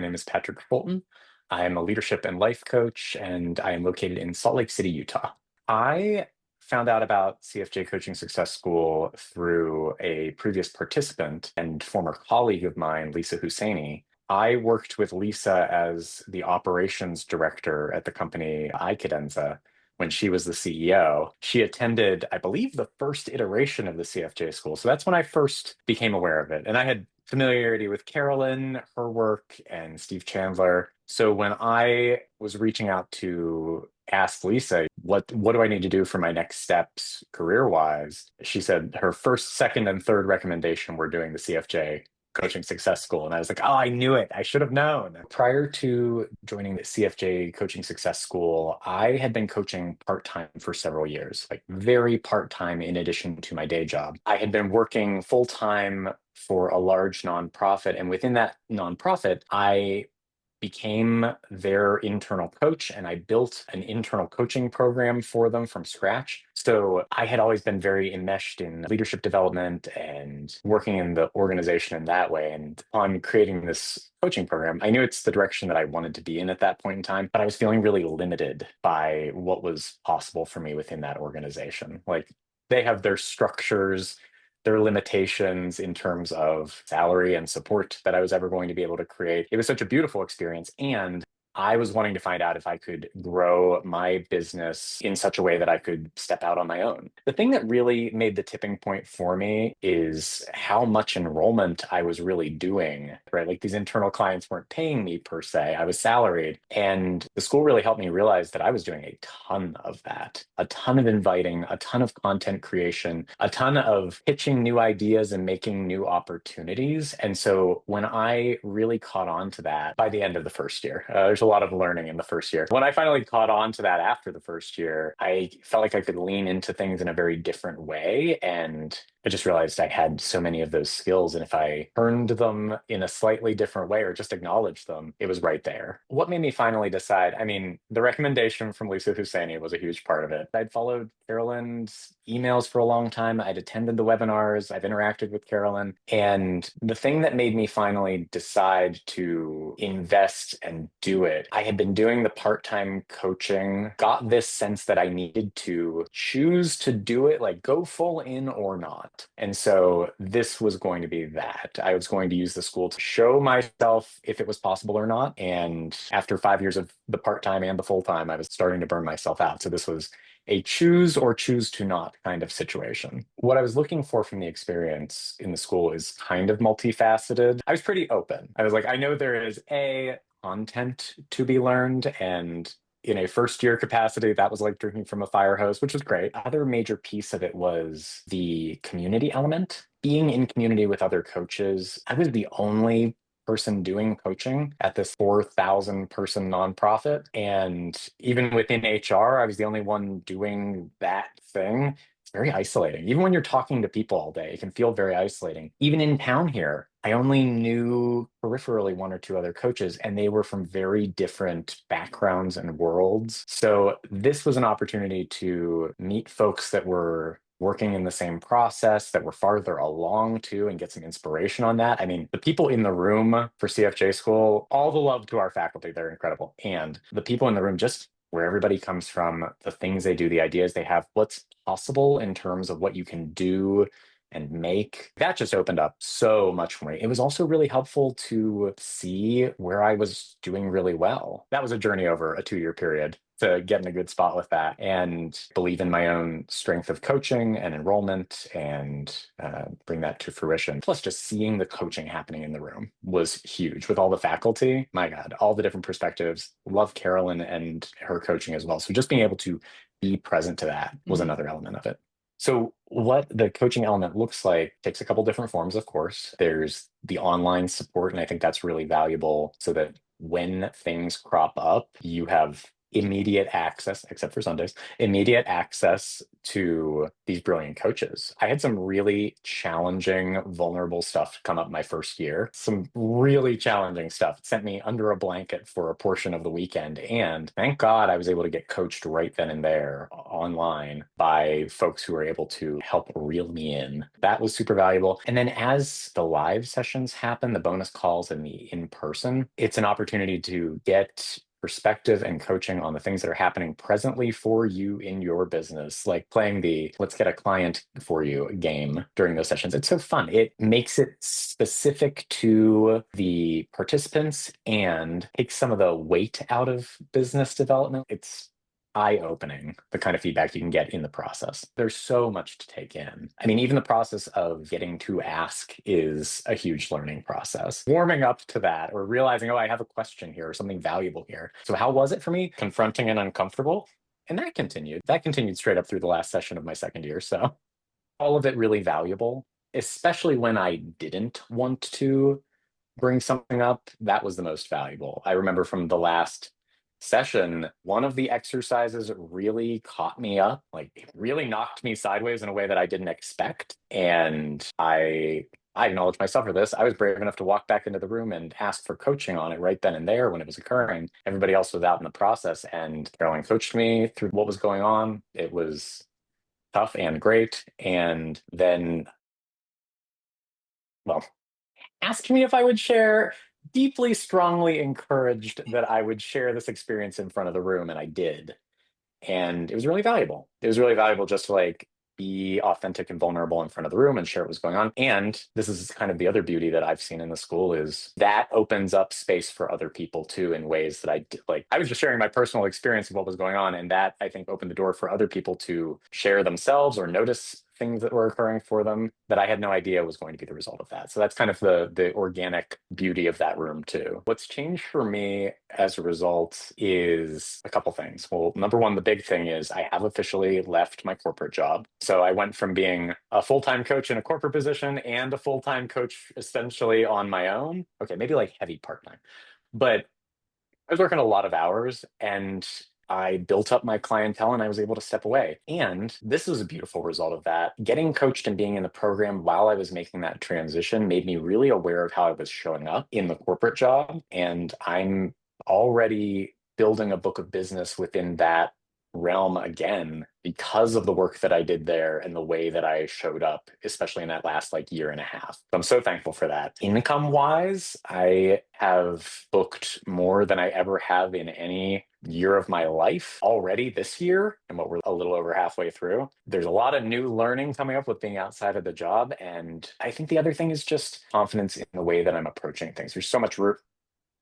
name is Patrick Fulton. I am a leadership and life coach, and I am located in Salt Lake City, Utah. I found out about CFJ Coaching Success School through a previous participant and former colleague of mine, Lisa Husseini. I worked with Lisa as the operations director at the company iCadenza when she was the CEO. She attended, I believe, the first iteration of the CFJ school. So that's when I first became aware of it. And I had familiarity with Carolyn, her work, and Steve Chandler. So when I was reaching out to ask Lisa, what do I need to do for my next steps career-wise? She said her first, second, and third recommendation were doing the CFJ Coaching Success School. And I was like, oh, I knew it. I should have known. Prior to joining the CFJ Coaching Success School, I had been coaching part-time for several years, like very part-time in addition to my day job. I had been working full-time for a large nonprofit. And within that nonprofit, I became their internal coach and I built an internal coaching program for them from scratch. So I had always been very enmeshed in leadership development and working in the organization in that way. And on creating this coaching program, I knew it's the direction that I wanted to be in at that point in time, but I was feeling really limited by what was possible for me within that organization. Like they have their structures, their limitations in terms of salary and support that I was ever going to be able to create. It was such a beautiful experience. And I was wanting to find out if I could grow my business in such a way that I could step out on my own. The thing that really made the tipping point for me is how much enrollment I was really doing, right? Like these internal clients weren't paying me per se, I was salaried. And the school really helped me realize that I was doing a ton of that, a ton of inviting, a ton of content creation, a ton of pitching new ideas and making new opportunities. And so when I really caught on to that by the end of the first year, there's a lot of learning in the first year. When I finally caught on to that after the first year, I felt like I could lean into things in a very different way. And I just realized I had so many of those skills. And if I turned them in a slightly different way or just acknowledged them, it was right there. What made me finally decide? I mean, the recommendation from Lisa Husseini was a huge part of it. I'd followed Carolyn's emails for a long time. I'd attended the webinars. I've interacted with Carolyn. And the thing that made me finally decide to invest and do it, I had been doing the part-time coaching, got this sense that I needed to choose to do it, like go full in or not. And so this was going to be that. I was going to use the school to show myself if it was possible or not. And after 5 years of the part-time and the full-time, I was starting to burn myself out. So this was a choose or choose to not kind of situation. What I was looking for from the experience in the school is kind of multifaceted. I was pretty open. I was like, I know there is a content to be learned, and in a first year capacity, that was like drinking from a fire hose, which was great. Other major piece of it was the community element. Being in community with other coaches, I was the only person doing coaching at this 4,000 person nonprofit. And even within HR, I was the only one doing that thing. It's very isolating. Even when you're talking to people all day, it can feel very isolating. Even in town here, I only knew peripherally one or two other coaches, and they were from very different backgrounds and worlds. So this was an opportunity to meet folks that were working in the same process, that were farther along too, and get some inspiration on that. I mean, the people in the room for CFJ school, all the love to our faculty, they're incredible. And the people in the room, just where everybody comes from, the things they do, the ideas they have, what's possible in terms of what you can do and make, that just opened up so much for me. It was also really helpful to see where I was doing really well. That was a journey over a 2-year period to get in a good spot with that and believe in my own strength of coaching and enrollment and bring that to fruition. Plus, just seeing the coaching happening in the room was huge with all the faculty. My God, all the different perspectives. Love Carolyn and her coaching as well. So just being able to be present to that was another element of it. So what the coaching element looks like takes a couple different forms, of course. There's the online support, and I think that's really valuable so that when things crop up, you have immediate access, except for Sundays, immediate access to these brilliant coaches. I had some really challenging, vulnerable stuff come up my first year. Some really challenging stuff. It sent me under a blanket for a portion of the weekend. And thank God I was able to get coached right then and there online by folks who were able to help reel me in. That was super valuable. And then as the live sessions happen, the bonus calls and the in person, it's an opportunity to get perspective and coaching on the things that are happening presently for you in your business, like playing the let's get a client for you game during those sessions. It's so fun. It makes it specific to the participants and takes some of the weight out of business development. It's eye-opening, the kind of feedback you can get in the process. There's so much to take in. I mean, even the process of getting to ask is a huge learning process. Warming up to that or realizing, oh, I have a question here or something valuable here. So how was it for me? Confronting and uncomfortable. And that continued. That continued straight up through the last session of my second year. So all of it really valuable, especially when I didn't want to bring something up. That was the most valuable. I remember from the last session, one of the exercises really caught me up, like it really knocked me sideways in a way that I didn't expect. And I acknowledge myself for this. I was brave enough to walk back into the room and ask for coaching on it right then and there when it was occurring. Everybody else was out in the process, and Caroline coached me through what was going on. It was tough and great. And then, well, asked me if I would share, deeply, strongly encouraged that I would share this experience in front of the room, and I did. And it was really valuable. It was really valuable just to like be authentic and vulnerable in front of the room and share what was going on. And this is kind of the other beauty that I've seen in the school is that opens up space for other people too in ways that like I was just sharing my personal experience of what was going on, and that I think opened the door for other people to share themselves or notice things that were occurring for them that I had no idea was going to be the result of that. So that's kind of the organic beauty of that room too. What's changed for me as a result is a couple things. Well, number one, the big thing is I have officially left my corporate job. So I went from being a full-time coach in a corporate position and a full-time coach essentially on my own. Okay, maybe like heavy part-time. But I was working a lot of hours and I built up my clientele and I was able to step away. And this was a beautiful result of that. Getting coached and being in the program while I was making that transition made me really aware of how I was showing up in the corporate job. And I'm already building a book of business within that realm again because of the work that I did there and the way that I showed up, especially in that last like year and a half. So I'm so thankful for that. Income wise, I have booked more than I ever have in any year of my life already this year, and what we're a little over halfway through. There's a lot of new learning coming up with being outside of the job. And I think the other thing is just confidence in the way that I'm approaching things. There's so much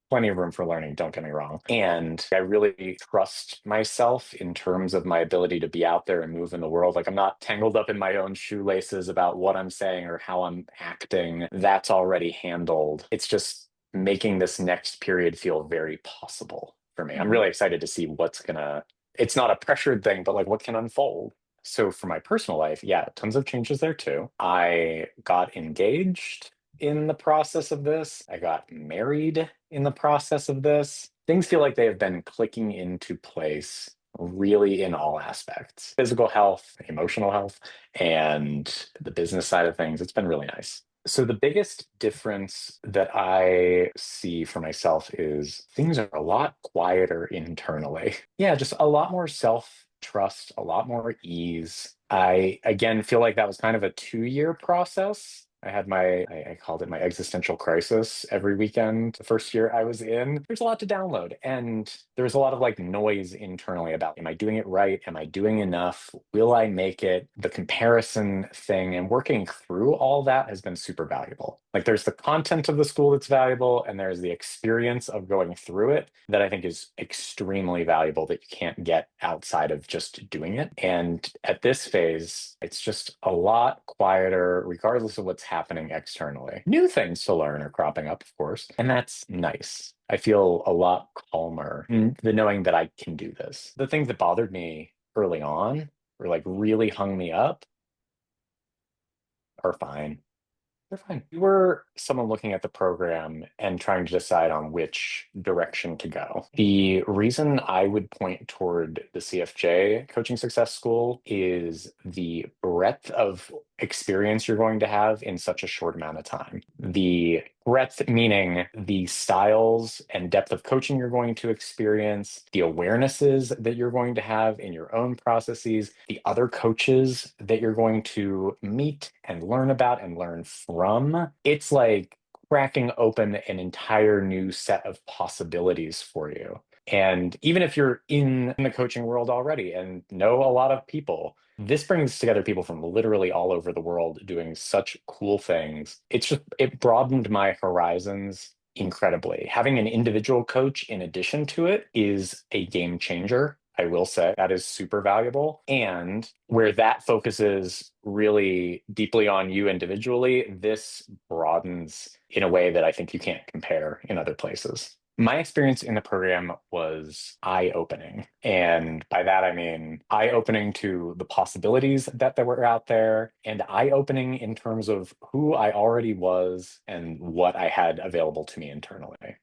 plenty of room for learning, don't get me wrong. And I really trust myself in terms of my ability to be out there and move in the world. Like I'm not tangled up in my own shoelaces about what I'm saying or how I'm acting. That's already handled. It's just making this next period feel very possible for me. I'm really excited to see it's not a pressured thing, but like what can unfold. So for my personal life, yeah, tons of changes there too. I got engaged in the process of this. I got married in the process of this. Things feel like they have been clicking into place really in all aspects, physical health, emotional health, and the business side of things. It's been really nice. So the biggest difference that I see for myself is things are a lot quieter internally. Yeah, just a lot more self-trust, a lot more ease. I again feel like that was kind of a 2-year process. I called it my existential crisis every weekend the first year I was in. There's a lot to download, and there's a lot of like noise internally about, am I doing it right? Am I doing enough? Will I make it? The comparison thing and working through all that has been super valuable. Like there's the content of the school that's valuable, and there's the experience of going through it that I think is extremely valuable that you can't get outside of just doing it. And at this phase, it's just a lot quieter, regardless of what's happening externally. New things to learn are cropping up, of course, and that's nice. I feel a lot calmer in the knowing that I can do this. The things that bothered me early on or like really hung me up are fine. They're fine. We were someone looking at the program and trying to decide on which direction to go. The reason I would point toward the CFJ Coaching Success School is the breadth of experience you're going to have in such a short amount of time. The breadth meaning the styles and depth of coaching you're going to experience, the awarenesses that you're going to have in your own processes, the other coaches that you're going to meet and learn about and learn from. It's like cracking open an entire new set of possibilities for you. And even if you're in the coaching world already and know a lot of people, this brings together people from literally all over the world doing such cool things. It broadened my horizons incredibly. Having an individual coach in addition to it is a game changer. I will say that is super valuable. And where that focuses really deeply on you individually, this broadens in a way that I think you can't compare in other places. My experience in the program was eye-opening. And by that, I mean eye-opening to the possibilities that there were out there, and eye-opening in terms of who I already was and what I had available to me internally.